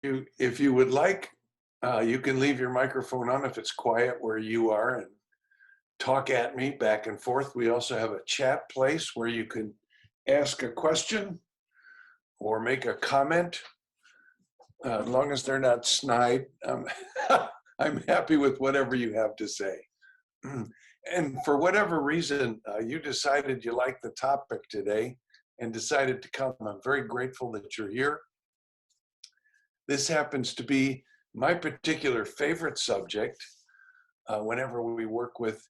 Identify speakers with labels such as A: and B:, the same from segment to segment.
A: if you would like, you can leave your microphone on if it's quiet where you are and talk at me back and forth. We also have a chat place where you can ask a question or make a comment. As long as they're not snide, I'm happy with whatever you have to say. And for whatever reason, you decided you liked the topic today and decided to come. I'm very grateful that you're here. This happens to be my particular favorite subject whenever we work with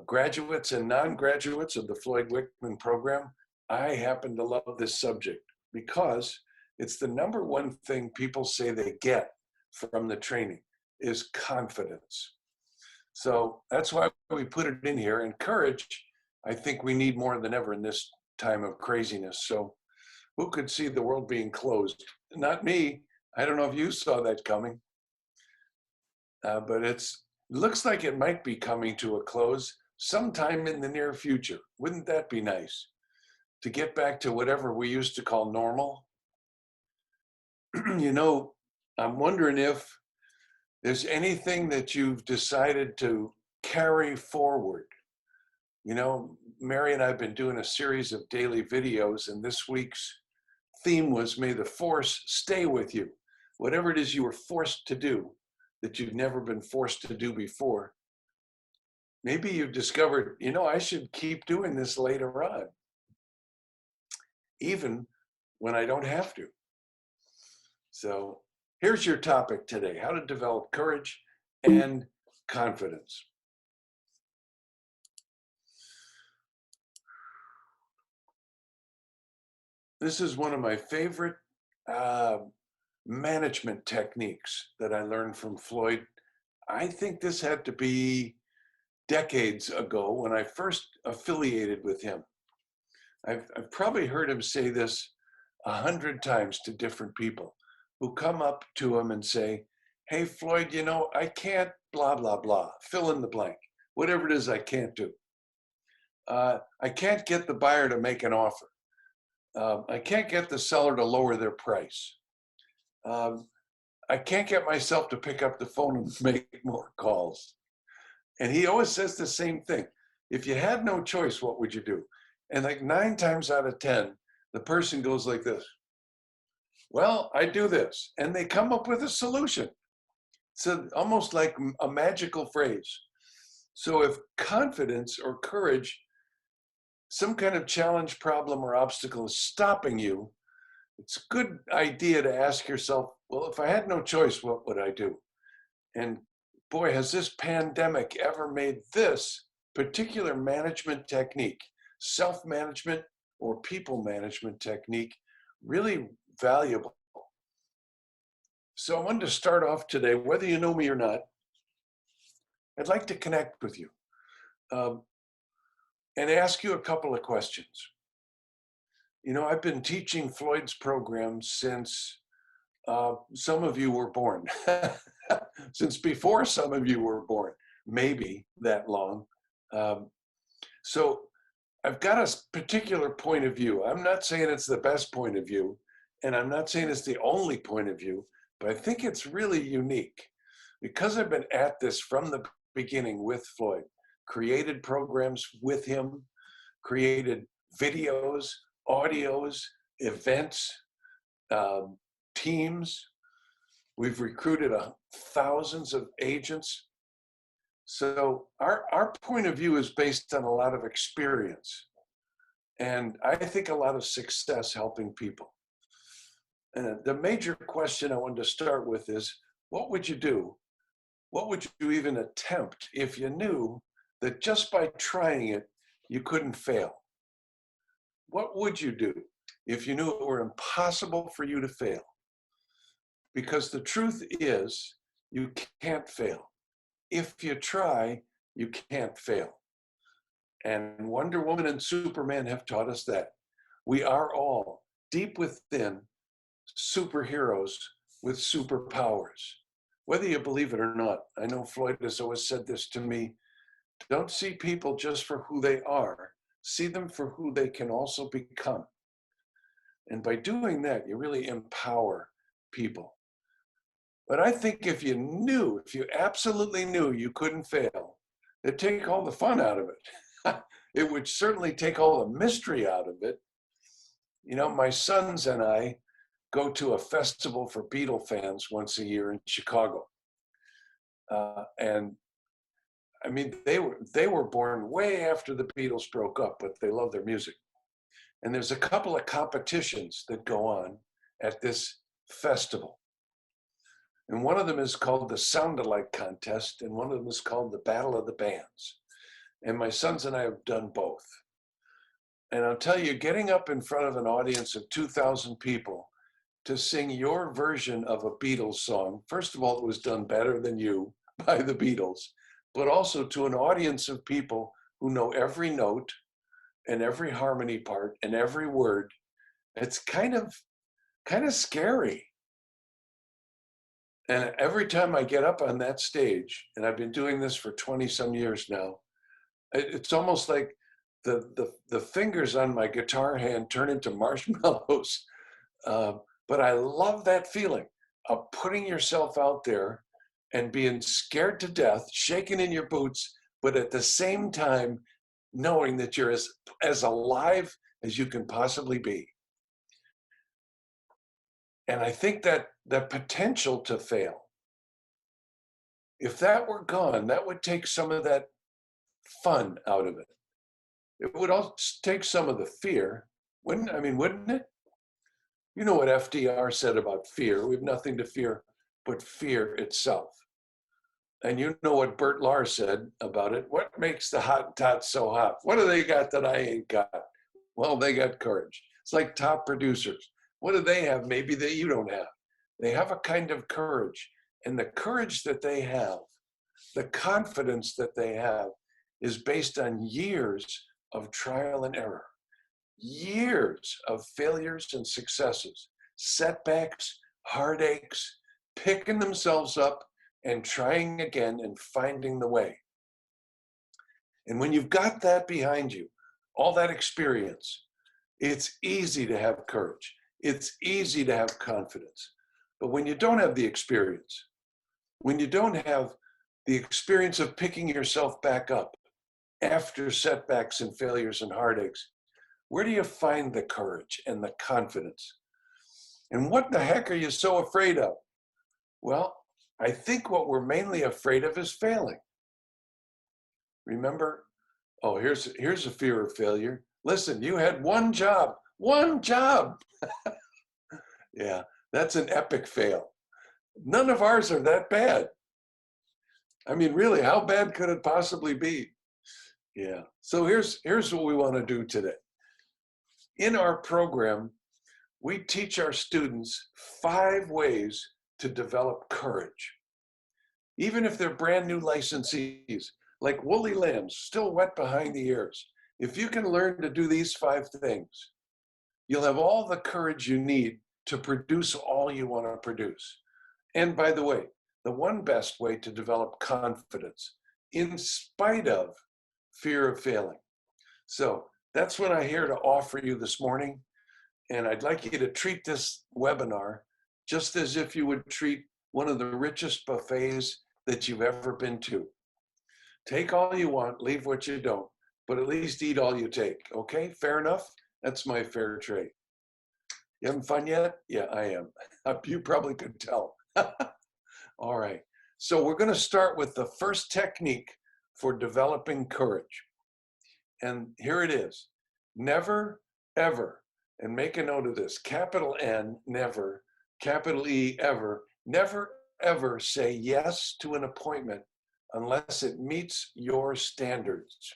A: graduates and non-graduates of the Floyd Wickman Program. I happen to love this subject because it's the number one thing people say they get from the training is confidence. So that's why we put it in here. And courage, I think we need more than ever in this time of craziness. So who could see the world being closed? Not me. I don't know if you saw that coming, but it looks like it might be coming to a close sometime in the near future. Wouldn't that be nice? To get back to whatever we used to call normal. You know, I'm wondering if there's anything that you've decided to carry forward. You know, Mary and I have been doing a series of daily videos, and this week's theme was May the Force stay with you. Whatever it is you were forced to do that you've never been forced to do before, maybe you've discovered, you know, I should keep doing this later on, even when I don't have to. So here's your topic today: how to develop courage and confidence. This is one of my favorite management techniques that I learned from Floyd. I think this had to be decades ago when I first affiliated with him. I've probably heard him say this 100 times to different people who come up to him and say, hey, Floyd, you know, I can't blah, blah, blah, fill in the blank, whatever it is I can't do. I can't get the buyer to make an offer. I can't get the seller to lower their price. I can't get myself to pick up the phone and make more calls. And he always says the same thing. If you had no choice, what would you do? And like 9 times out of 10, the person goes like this. Well, I do this. And they come up with a solution. So almost like a magical phrase. So if confidence or courage, some kind of challenge, problem, or obstacle is stopping you, it's a good idea to ask yourself, well, if I had no choice, what would I do? And boy, has this pandemic ever made this particular management technique, self-management or people management technique, really valuable. So I wanted to start off today, whether you know me or not, I'd like to connect with you and ask you a couple of questions. You know, I've been teaching Floyd's program since some of you were born, since before some of you were born, maybe that long. So I've got a particular point of view. I'm not saying it's the best point of view, and I'm not saying it's the only point of view, but I think it's really unique because I've been at this from the beginning with Floyd, created programs with him, created videos, audios, events, teams. We've recruited thousands of agents. So our point of view is based on a lot of experience. And I think a lot of success helping people. And the major question I wanted to start with is, what would you do? What would you even attempt if you knew that just by trying it, you couldn't fail? What would you do if you knew it were impossible for you to fail? Because the truth is, you can't fail. If you try, you can't fail. And Wonder Woman and Superman have taught us that. We are all, deep within, superheroes with superpowers. Whether you believe it or not, I know Floyd has always said this to me, don't see people just for who they are, see them for who they can also become. And by doing that, you really empower people. But I think if you absolutely knew you couldn't fail, it'd take all the fun out of it. It would certainly take all the mystery out of it. You know, my sons and I go to a festival for Beatle fans once a year in Chicago. And I mean, they were born way after the Beatles broke up, but they love their music. And there's a couple of competitions that go on at this festival. And one of them is called the Sound Alike Contest, and one of them is called the Battle of the Bands. And my sons and I have done both. And I'll tell you, getting up in front of an audience of 2,000 people to sing your version of a Beatles song, first of all, it was done better than you by the Beatles, but also to an audience of people who know every note and every harmony part and every word. It's kind of scary. And every time I get up on that stage, and I've been doing this for 20 some years now, it's almost like the fingers on my guitar hand turn into marshmallows. But I love that feeling of putting yourself out there and being scared to death, shaking in your boots, but at the same time, knowing that you're as alive as you can possibly be. And I think that the potential to fail, if that were gone, that would take some of that fun out of it. It would also take some of the fear, wouldn't it? You know what FDR said about fear. We have nothing to fear but fear itself. And you know what Bert Lahr said about it. What makes the Hottentots so hot? What do they got that I ain't got? Well, they got courage. It's like top producers. What do they have maybe that you don't have? They have a kind of courage. And the courage that they have, the confidence that they have, is based on years of trial and error, years of failures and successes, setbacks, heartaches, picking themselves up and trying again and finding the way. And when you've got that behind you, all that experience, it's easy to have courage. It's easy to have confidence. But when you don't have the experience, when you don't have the experience of picking yourself back up after setbacks and failures and heartaches, where do you find the courage and the confidence? And what the heck are you so afraid of? Well, I think what we're mainly afraid of is failing. Remember? Oh, here's a fear of failure. Listen, you had one job. Yeah, that's an epic fail. None of ours are that bad. I mean, really, how bad could it possibly be? Yeah, so here's what we want to do today. In our program, we teach our students 5 ways to develop courage. Even if they're brand new licensees, like woolly lambs, still wet behind the ears. If you can learn to do these 5 things, you'll have all the courage you need to produce all you want to produce. And by the way, the one best way to develop confidence in spite of fear of failing. So that's what I'm here to offer you this morning. And I'd like you to treat this webinar just as if you would treat one of the richest buffets that you've ever been to. Take all you want, leave what you don't, but at least eat all you take, okay? Fair enough? That's my fair trade. You having fun yet? Yeah, I am. You probably could tell. All right, so we're gonna start with the first technique for developing courage. And here it is. Never, ever, and make a note of this, capital N, never, capital E, ever, never, ever say yes to an appointment unless it meets your standards.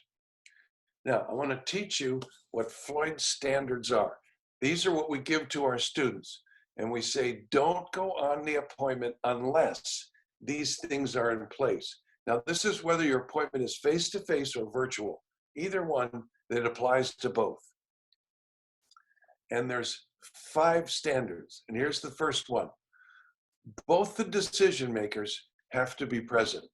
A: Now, I want to teach you what Floyd's standards are. These are what we give to our students. And we say, don't go on the appointment unless these things are in place. Now, this is whether your appointment is face-to-face or virtual. Either one, that applies to both. And there's 5 standards. And here's the first one. Both the decision makers have to be present.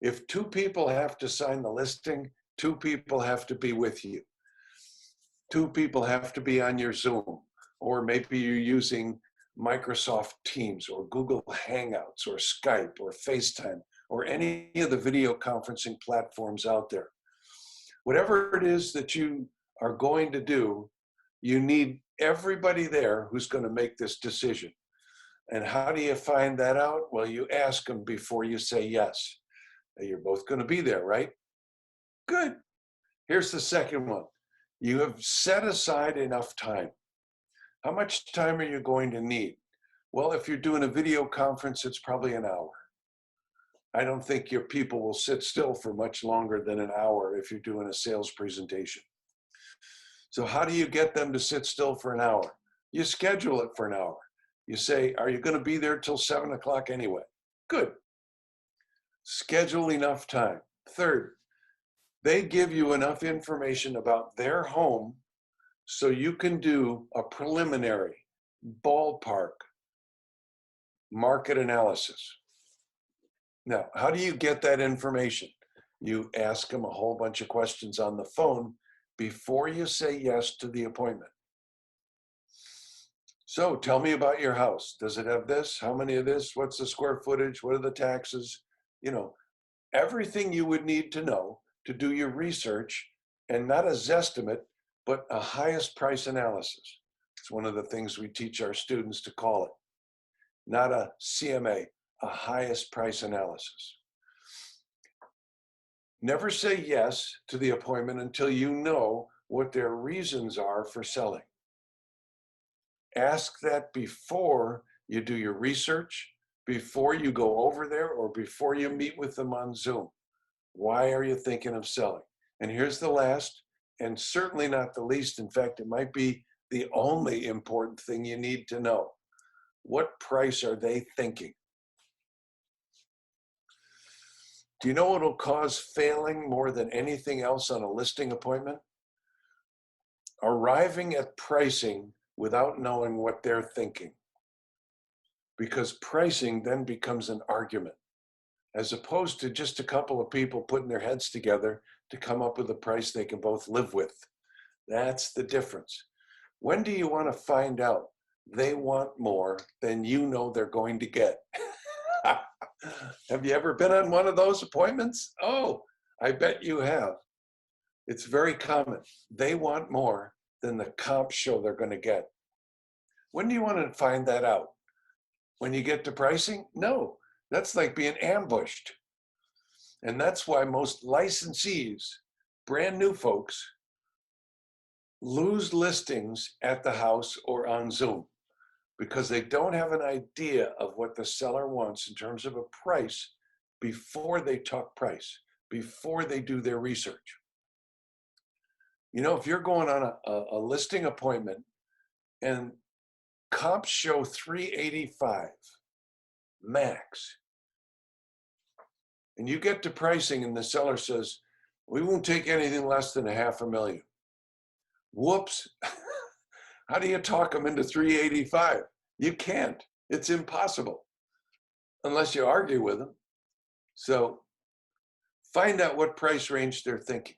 A: If 2 people have to sign the listing, 2 people have to be with you. 2 people have to be on your Zoom, or maybe you're using Microsoft Teams or Google Hangouts or Skype or FaceTime or any of the video conferencing platforms out there. Whatever it is that you are going to do, you need everybody there who's going to make this decision. And how do you find that out? Well, you ask them before you say yes. You're both going to be there, right? Good. Here's the second one. You have set aside enough time. How much time are you going to need? Well, if you're doing a video conference, it's probably an hour. I don't think your people will sit still for much longer than an hour if you're doing a sales presentation. So how do you get them to sit still for an hour? You schedule it for an hour. You say, are you going to be there till 7 o'clock anyway? Good. Schedule enough time. Third, they give you enough information about their home so you can do a preliminary ballpark market analysis. Now, how do you get that information? You ask them a whole bunch of questions on the phone before you say yes to the appointment. So tell me about your house. Does it have this? How many of this? What's the square footage? What are the taxes? You know, everything you would need to know to do your research, and not a Zestimate, but a highest price analysis. It's one of the things we teach our students to call it. Not a CMA, a highest price analysis. Never say yes to the appointment until you know what their reasons are for selling. Ask that before you do your research, before you go over there, or before you meet with them on Zoom. Why are you thinking of selling? And here's the last, and certainly not the least. In fact, it might be the only important thing you need to know. What price are they thinking? Do you know what will cause failing more than anything else on a listing appointment? Arriving at pricing without knowing what they're thinking. Because pricing then becomes an argument, as opposed to just a couple of people putting their heads together to come up with a price they can both live with. That's the difference. When do you want to find out they want more than you know they're going to get? Have you ever been on one of those appointments? Oh, I bet you have. It's very common. They want more than the comps show they're going to get. When do you want to find that out? When you get to pricing? No, that's like being ambushed. And that's why most licensees, brand new folks, lose listings at the house or on Zoom because they don't have an idea of what the seller wants in terms of a price before they talk price, before they do their research. You know, if you're going on a listing appointment and comps show 385 max, and you get to pricing and the seller says, we won't take anything less than $500,000. Whoops. How do you talk them into 385? You can't. It's impossible unless you argue with them. So find out what price range they're thinking.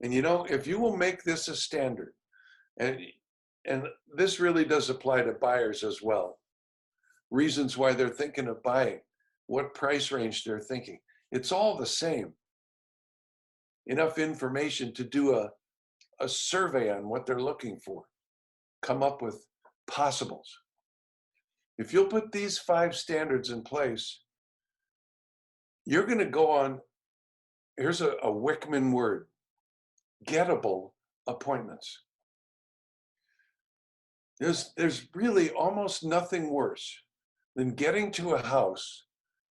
A: And you know, if you will make this a standard, and this really does apply to buyers as well, reasons why they're thinking of buying, what price range they're thinking, it's all the same. Enough information to do a survey on what they're looking for, come up with possibles. If you'll put these 5 standards in place, you're going to go on, here's a Wickman word, gettable appointments. There's really almost nothing worse than getting to a house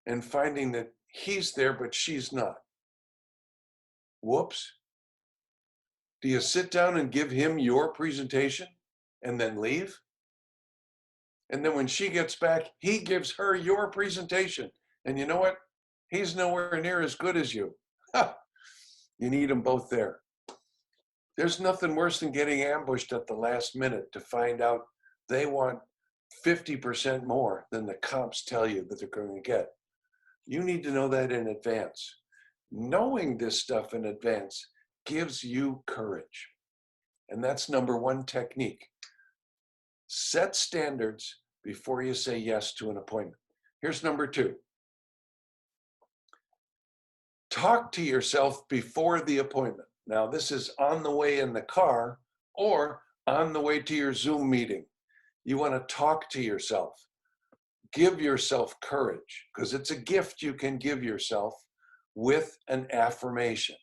A: and finding that he's there but she's not. Whoops. Do you sit down and give him your presentation and then leave? And then when she gets back, he gives her your presentation. And you know what? He's nowhere near as good as you. You need them both there. There's nothing worse than getting ambushed at the last minute to find out they want 50% more than the comps tell you that they're going to get. You need to know that in advance. Knowing this stuff in advance gives you courage. And that's number 1 technique. Set standards before you say yes to an appointment. Here's number 2. Talk to yourself before the appointment. Now, this is on the way in the car or on the way to your Zoom meeting. You want to talk to yourself. Give yourself courage, because it's a gift you can give yourself with an affirmation.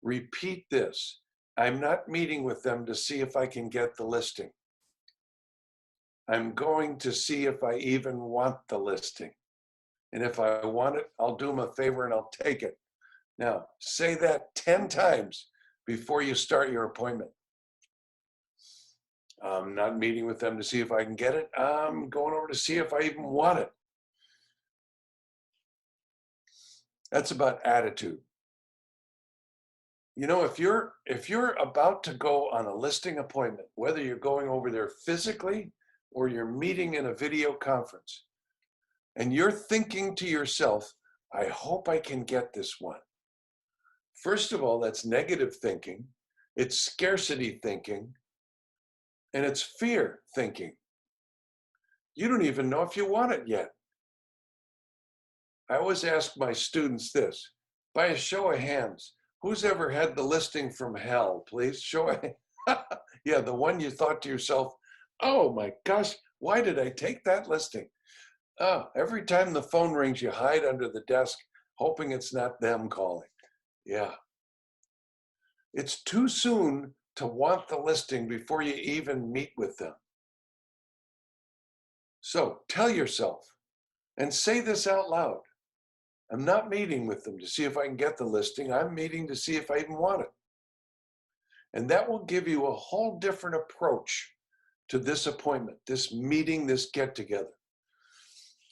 A: Repeat this. I'm not meeting with them to see if I can get the listing. I'm going to see if I even want the listing. And if I want it, I'll do them a favor and I'll take it. Now, say that 10 times before you start your appointment. I'm not meeting with them to see if I can get it. I'm going over to see if I even want it. That's about attitude. You know, if you're about to go on a listing appointment, whether you're going over there physically or you're meeting in a video conference, and you're thinking to yourself, I hope I can get this one. First of all, that's negative thinking. It's scarcity thinking. And it's fear thinking. You don't even know if you want it yet. I always ask my students this, by a show of hands, who's ever had the listing from hell, please? Show a hand. Yeah, the one you thought to yourself, oh my gosh, why did I take that listing? Every time the phone rings, you hide under the desk, hoping it's not them calling. Yeah. It's too soon to want the listing before you even meet with them. So tell yourself and say this out loud. I'm not meeting with them to see if I can get the listing. I'm meeting to see if I even want it. And that will give you a whole different approach to this appointment, this meeting, this get together.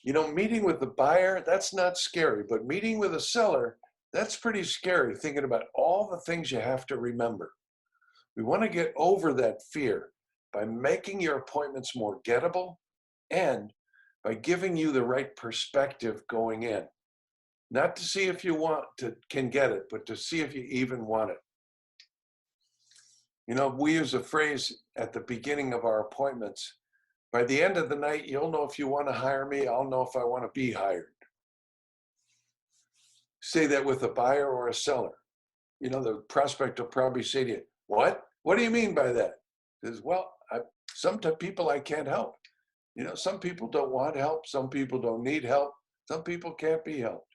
A: You know, meeting with the buyer, that's not scary, but meeting with a seller, that's pretty scary, thinking about all the things you have to remember. We want to get over that fear by making your appointments more gettable and by giving you the right perspective going in. Not to see if you can get it, but to see if you even want it. You know, we use a phrase at the beginning of our appointments. By the end of the night, you'll know if you want to hire me. I'll know if I want to be hired. Say that with a buyer or a seller. You know, the prospect will probably say to you, what? What do you mean by that? Because, well, some people I can't help. You know, some people don't want help. Some people don't need help. Some people can't be helped.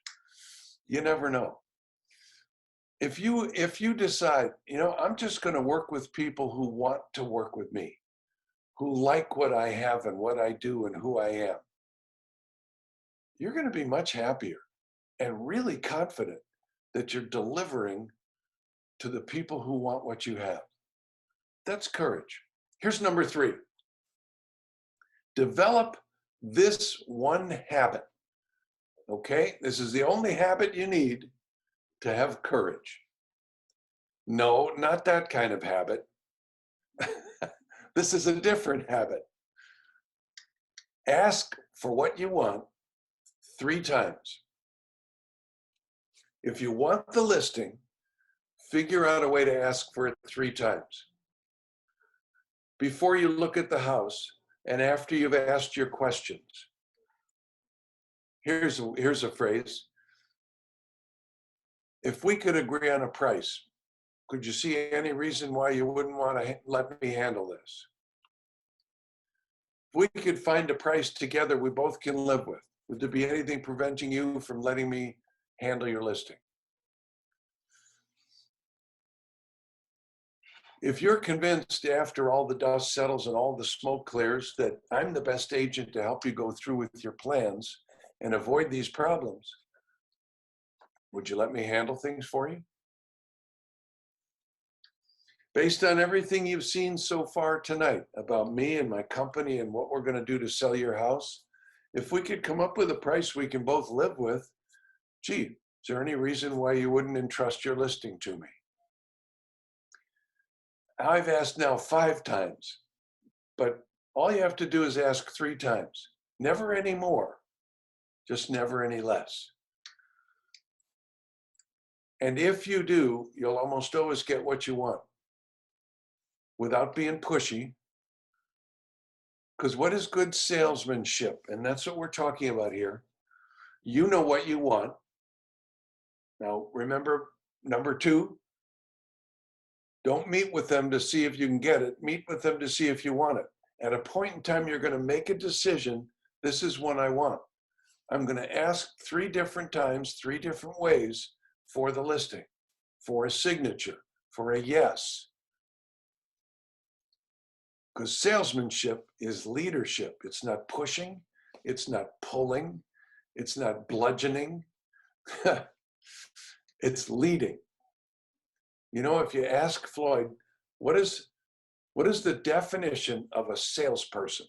A: You never know. If you decide, you know, I'm just going to work with people who want to work with me, who like what I have and what I do and who I am, you're going to be much happier and really confident that you're delivering to the people who want what you have. That's courage. Here's number 3. Develop this one habit. Okay? This is the only habit you need to have courage. No, not that kind of habit. This is a different habit. Ask for what you want 3 times. If you want the listing, figure out a way to ask for it 3 times. Before you look at the house and after you've asked your questions. Here's a phrase. If we could agree on a price, could you see any reason why you wouldn't want to let me handle this? If we could find a price together we both can live with, would there be anything preventing you from letting me handle your listing? If you're convinced after all the dust settles and all the smoke clears that I'm the best agent to help you go through with your plans and avoid these problems, would you let me handle things for you? Based on everything you've seen so far tonight about me and my company and what we're going to do to sell your house, if we could come up with a price we can both live with, gee, is there any reason why you wouldn't entrust your listing to me? I've asked now 5 times, but all you have to do is ask 3 times. Never any more, just never any less. And if you do, you'll almost always get what you want without being pushy, Because what is good salesmanship? And that's what we're talking about here. You know what you want. Now, remember, number two, don't meet with them to see if you can get it. Meet with them to see if you want it. At a point in time, you're going to make a decision. This is what I want. I'm going to ask 3 different times, 3 different ways for the listing, for a signature, for a yes. Because salesmanship is leadership. It's not pushing. It's not pulling. It's not bludgeoning. It's leading. You know, if you ask Floyd, what is the definition of a salesperson?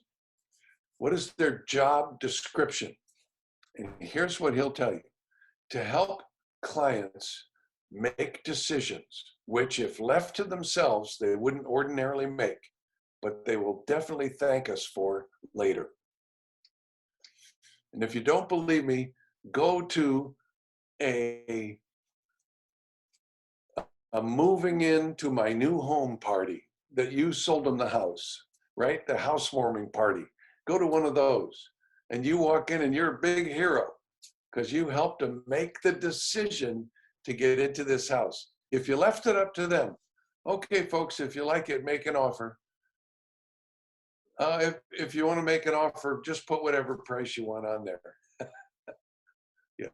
A: What is their job description? And here's what he'll tell you. To help clients make decisions, which if left to themselves, they wouldn't ordinarily make, but they will definitely thank us for later. And if you don't believe me, go to a moving into my new home party that you sold them the house, right? The housewarming party. Go to one of those and you walk in and you're a big hero because you helped them make the decision to get into this house. If you left it up to them, okay, folks, if you like it, make an offer. If you want to make an offer, just put whatever price you want on there. Yeah.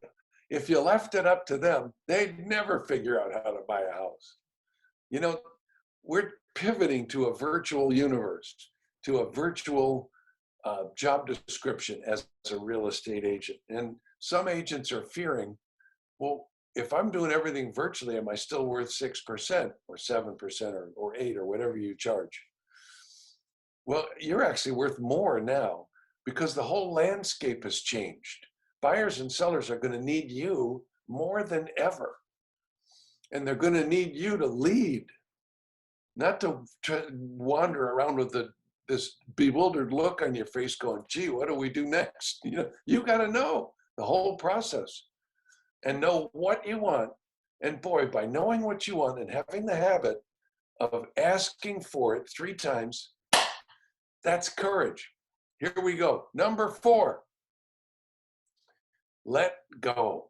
A: If you left it up to them, they'd never figure out how to buy a house. You know, we're pivoting to a virtual universe, to a virtual job description as a real estate agent. And some agents are fearing, well, if I'm doing everything virtually, am I still worth 6% or 7% or 8% or whatever you charge? Well, you're actually worth more now because the whole landscape has changed. Buyers and sellers are going to need you more than ever. And they're going to need you to lead, not to wander around with this bewildered look on your face going, gee, what do we do next? You got to know the whole process and know what you want. And boy, by knowing what you want and having the habit of asking for it 3 times, that's courage. Here we go. Number 4. Let go.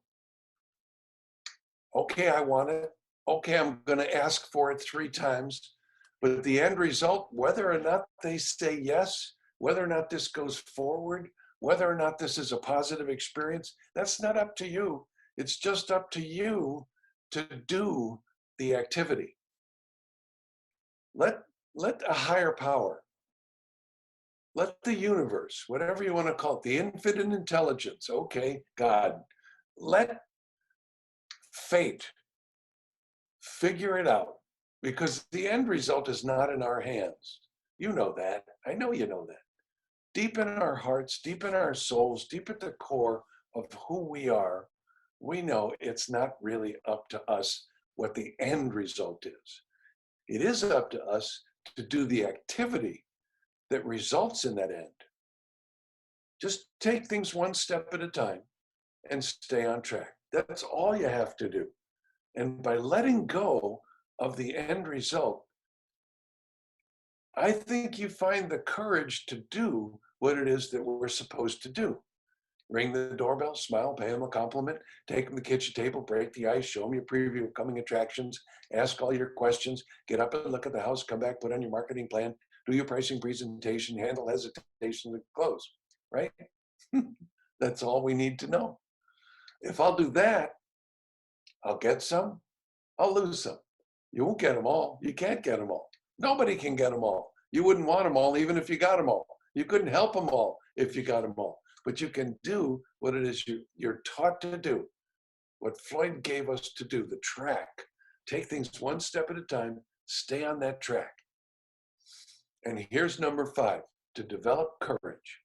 A: Okay, I want it. Okay, I'm going to ask for it 3 times. But the end result, whether or not they say yes, whether or not this goes forward, whether or not this is a positive experience, that's not up to you. It's just up to you to do the activity. Let a higher power, let the universe, whatever you want to call it, the infinite intelligence, okay, God, let fate figure it out, because the end result is not in our hands. You know that. I know you know that. Deep in our hearts, deep in our souls, deep at the core of who we are, we know it's not really up to us what the end result is. It is up to us to do the activity that results in that end. Just take things one step at a time and stay on track. That's all you have to do. And by letting go of the end result, I think you find the courage to do what it is that we're supposed to do. Ring the doorbell, smile, pay them a compliment, take them to the kitchen table, break the ice, show them your preview of coming attractions, ask all your questions, get up and look at the house, come back, put on your marketing plan, do your pricing presentation, handle hesitation, and close, right? That's all we need to know. If I'll do that, I'll get some, I'll lose some. You won't get them all. You can't get them all. Nobody can get them all. You wouldn't want them all even if you got them all. You couldn't help them all if you got them all. But you can do what it is you're taught to do, what Floyd gave us to do, the track. Take things one step at a time, stay on that track. And here's number 5, to develop courage.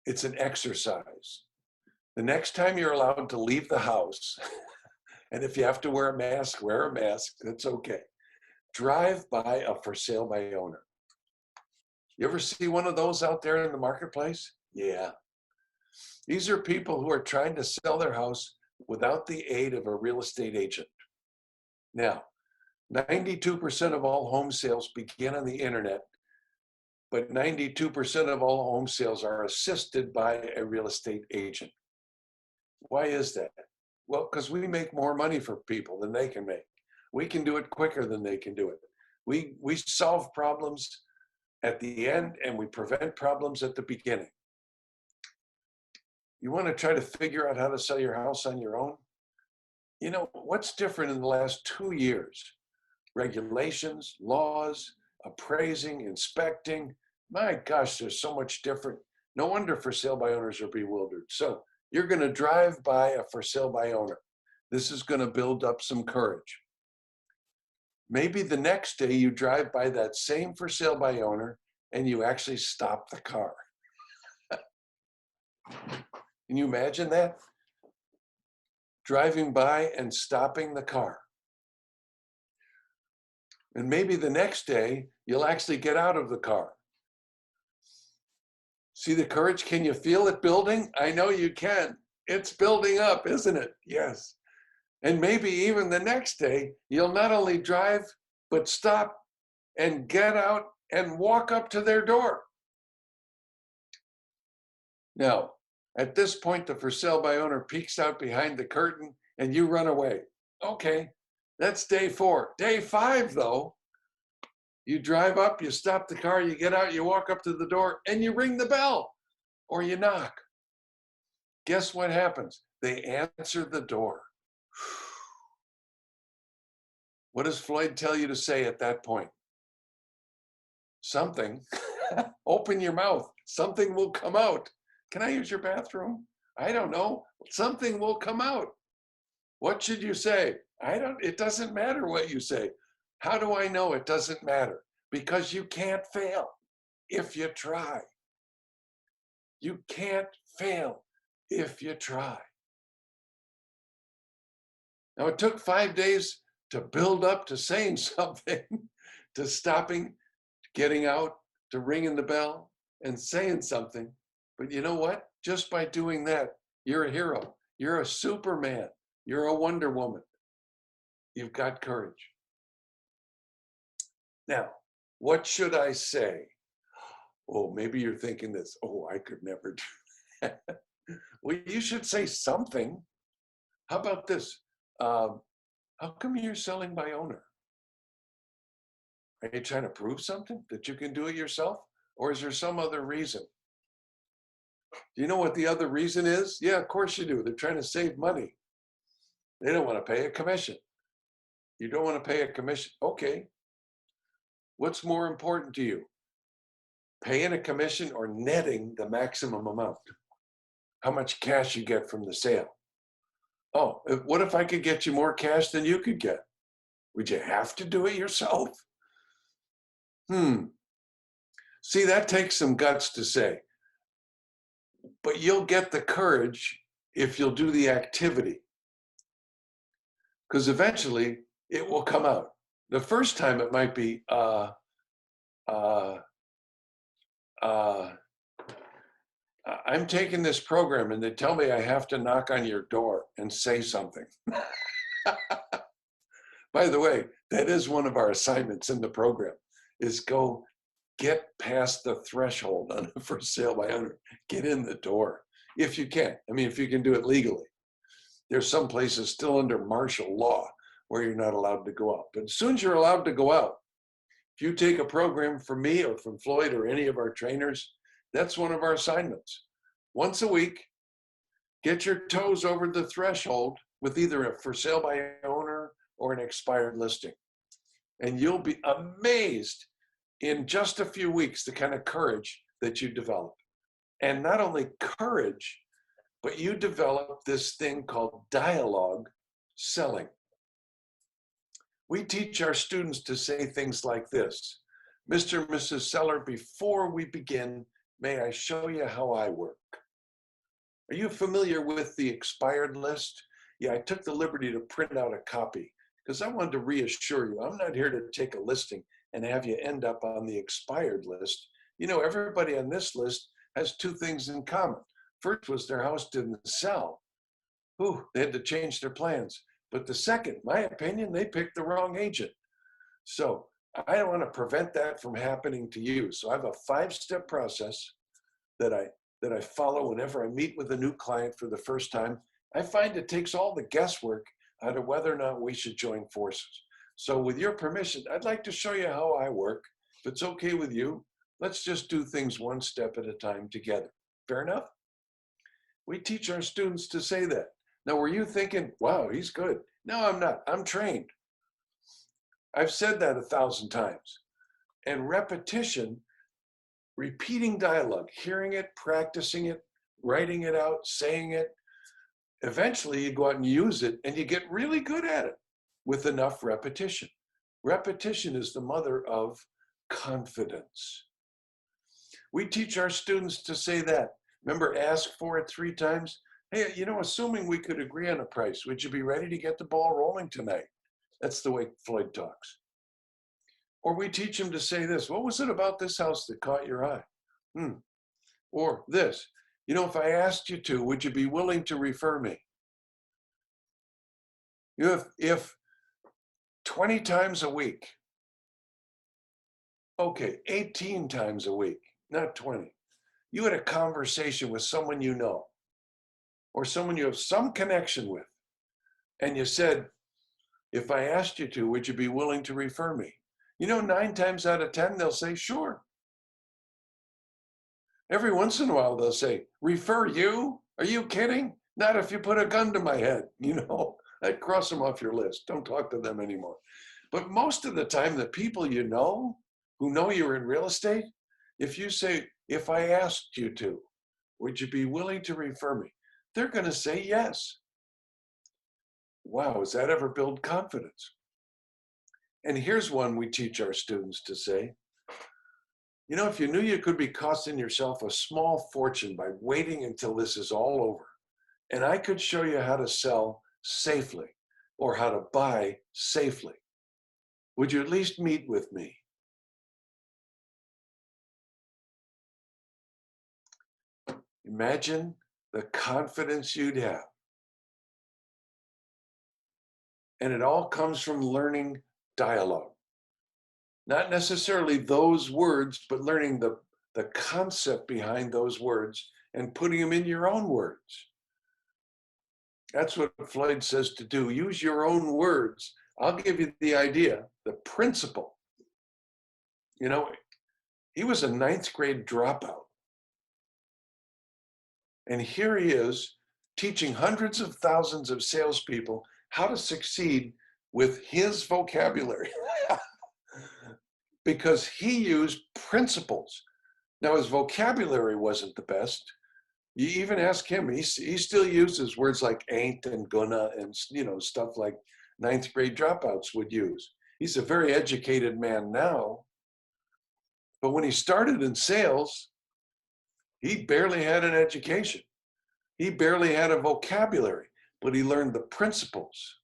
A: It's an exercise. The next time you're allowed to leave the house, and if you have to wear a mask, that's okay. Drive by a for sale by owner. You ever see one of those out there in the marketplace? Yeah. These are people who are trying to sell their house without the aid of a real estate agent. Now, 92% of all home sales begin on the internet but 92% of all home sales are assisted by a real estate agent. Why is that? Well, because we make more money for people than they can make. We can do it quicker than they can do it. We solve problems at the end and we prevent problems at the beginning. You want to try to figure out how to sell your house on your own? You know, what's different in the last 2 years? Regulations, laws, appraising, inspecting. My gosh, there's so much different. No wonder for sale by owners are bewildered. So you're going to drive by a for sale by owner. This is going to build up some courage. Maybe the next day you drive by that same for sale by owner and you actually stop the car. Can you imagine that? Driving by and stopping the car. And maybe the next day you'll actually get out of the car. See the courage? Can you feel it building? I know you can. It's building up, isn't it? Yes. And maybe even the next day, you'll not only drive, but stop and get out and walk up to their door. Now, at this point, the for sale by owner peeks out behind the curtain and you run away. Okay, that's day 4. Day 5, though, you drive up, you stop the car, you get out, you walk up to the door, and you ring the bell or you knock. Guess what happens? They answer the door. What does Floyd tell you to say at that point? Something. Open your mouth. Something will come out. Can I use your bathroom? I don't know. Something will come out. What should you say? It doesn't matter what you say. How do I know it doesn't matter? Because you can't fail if you try. You can't fail if you try. Now, it took 5 days to build up to saying something, to stopping, getting out, to ringing the bell and saying something. But you know what? Just by doing that, you're a hero. You're a Superman. You're a Wonder Woman. You've got courage. Now, what should I say? Oh, maybe you're thinking this. Oh, I could never do that. Well, you should say something. How about this? How come you're selling by owner? Are you trying to prove something that you can do it yourself? Or is there some other reason? Do you know what the other reason is? Yeah, of course you do. They're trying to save money. They don't want to pay a commission. You don't want to pay a commission. Okay. What's more important to you? Paying a commission or netting the maximum amount? How much cash you get from the sale? Oh, what if I could get you more cash than you could get? Would you have to do it yourself? See, that takes some guts to say. But you'll get the courage if you'll do the activity. Because eventually it will come out. The first time it might be, I'm taking this program and they tell me I have to knock on your door and say something. By the way, that is one of our assignments in the program, is go get past the threshold on a for sale by owner. Get in the door, if you can. I mean, if you can do it legally. There's some places still under martial law where you're not allowed to go out. But as soon as you're allowed to go out, if you take a program from me or from Floyd or any of our trainers, that's one of our assignments. Once a week, get your toes over the threshold with either a for sale by owner or an expired listing. And you'll be amazed in just a few weeks the kind of courage that you develop. And not only courage, but you develop this thing called dialogue selling. We teach our students to say things like this: Mr. and Mrs. Seller, before we begin, may I show you how I work? Are you familiar with the expired list? Yeah, I took the liberty to print out a copy because I wanted to reassure you, I'm not here to take a listing and have you end up on the expired list. You know, everybody on this list has 2 things in common. First was their house didn't sell. They had to change their plans. But the second, my opinion, they picked the wrong agent. So I want to prevent that from happening to you. So I have a 5-step process that I follow whenever I meet with a new client for the first time. I find it takes all the guesswork out of whether or not we should join forces. So with your permission, I'd like to show you how I work. If it's okay with you, let's just do things one step at a time together. Fair enough? We teach our students to say that. Now, were you thinking, wow, he's good? No, I'm not. I'm trained. I've said that 1,000 times. And repetition, repeating dialogue, hearing it, practicing it, writing it out, saying it, eventually you go out and use it and you get really good at it with enough repetition. Repetition is the mother of confidence. We teach our students to say that. Remember, ask for it 3 times. Hey, assuming we could agree on a price, would you be ready to get the ball rolling tonight? That's the way Floyd talks. Or we teach him to say this. What was it about this house that caught your eye? Or this. If I asked you to, would you be willing to refer me? If 20 times a week, okay, 18 times a week, not 20, you had a conversation with someone you know, or someone you have some connection with, and you said, if I asked you to, would you be willing to refer me? 9 times out of 10, they'll say, sure. Every once in a while, they'll say, refer you? Are you kidding? Not if you put a gun to my head, I'd cross them off your list. Don't talk to them anymore. But most of the time, the people who know you're in real estate, if you say, if I asked you to, would you be willing to refer me? They're going to say yes. Wow, does that ever build confidence? And here's one we teach our students to say. If you knew you could be costing yourself a small fortune by waiting until this is all over, and I could show you how to sell safely or how to buy safely, would you at least meet with me? Imagine the confidence you'd have. And it all comes from learning dialogue. Not necessarily those words, but learning the concept behind those words and putting them in your own words. That's what Floyd says to do. Use your own words. I'll give you the idea, the principle. He was a 9th grade dropout. And here he is teaching hundreds of thousands of salespeople how to succeed with his vocabulary because he used principles. Now, his vocabulary wasn't the best. You even ask him, he still uses words like ain't and gonna and stuff like 9th grade dropouts would use. He's a very educated man now. But when he started in sales, he barely had an education. He barely had a vocabulary, but he learned the principles.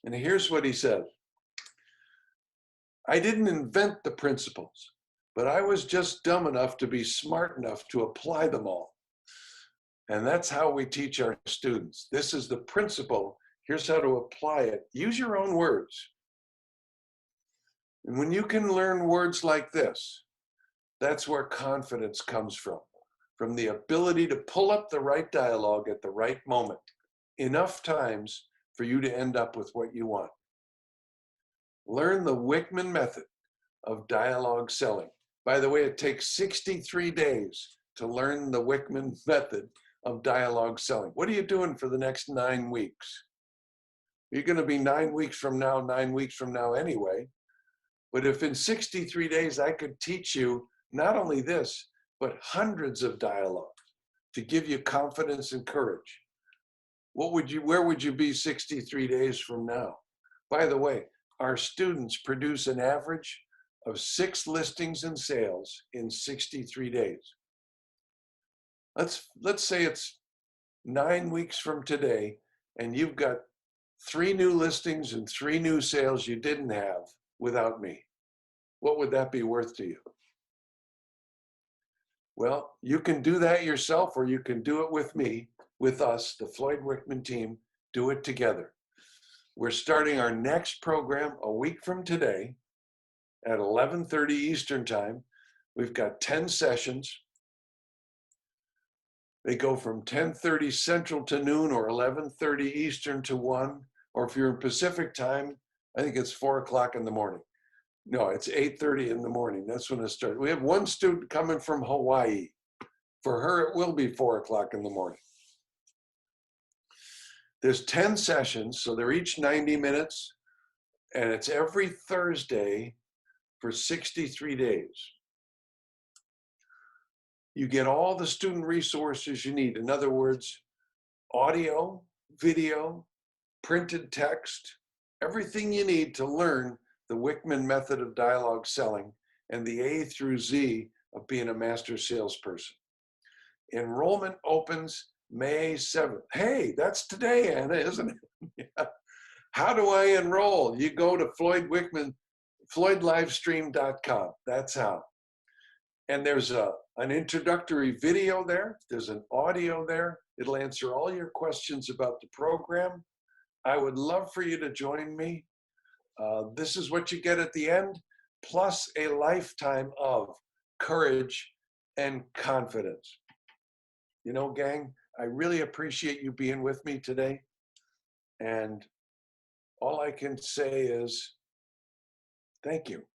A: And here's what he said. I didn't invent the principles, but I was just dumb enough to be smart enough to apply them all. And that's how we teach our students. This is the principle. Here's how to apply it. Use your own words. And when you can learn words like this, that's where confidence comes from the ability to pull up the right dialogue at the right moment, enough times for you to end up with what you want. Learn the Wickman method of dialogue selling. By the way, it takes 63 days to learn the Wickman method of dialogue selling. What are you doing for the next 9 weeks? You're going to be 9 weeks from now anyway. But if in 63 days I could teach you not only this, but hundreds of dialogues to give you confidence and courage, where would you be 63 days from now? By the way, our students produce an average of 6 listings and sales in 63 days. Let's say it's 9 weeks from today, and you've got 3 new listings and 3 new sales you didn't have without me. What would that be worth to you? Well, you can do that yourself, or you can do it with me, with us, the Floyd Wickman team. Do it together. We're starting our next program a week from today, at 11:30 Eastern time. We've got 10 sessions. They go from 10:30 Central to noon, or 11:30 Eastern to 1, or if you're in Pacific time, I think it's 4 o'clock in the morning. No, it's 8:30 in the morning. That's when it starts. We have one student coming from Hawaii. For her, it will be 4 o'clock in the morning. There's 10 sessions, so they're each 90 minutes, and it's every Thursday for 63 days. You get all the student resources you need. In other words, audio, video, printed text, everything you need to learn the Wickman method of dialogue selling and the A through Z of being a master salesperson. Enrollment opens May 7th. Hey, that's today, Anna, isn't it? Yeah. How do I enroll? You go to Floyd Wickman, floydlivestream.com. That's how. And there's an introductory video there. There's an audio there. It'll answer all your questions about the program. I would love for you to join me. This is what you get at the end, plus a lifetime of courage and confidence. You know, gang, I really appreciate you being with me today. And all I can say is thank you.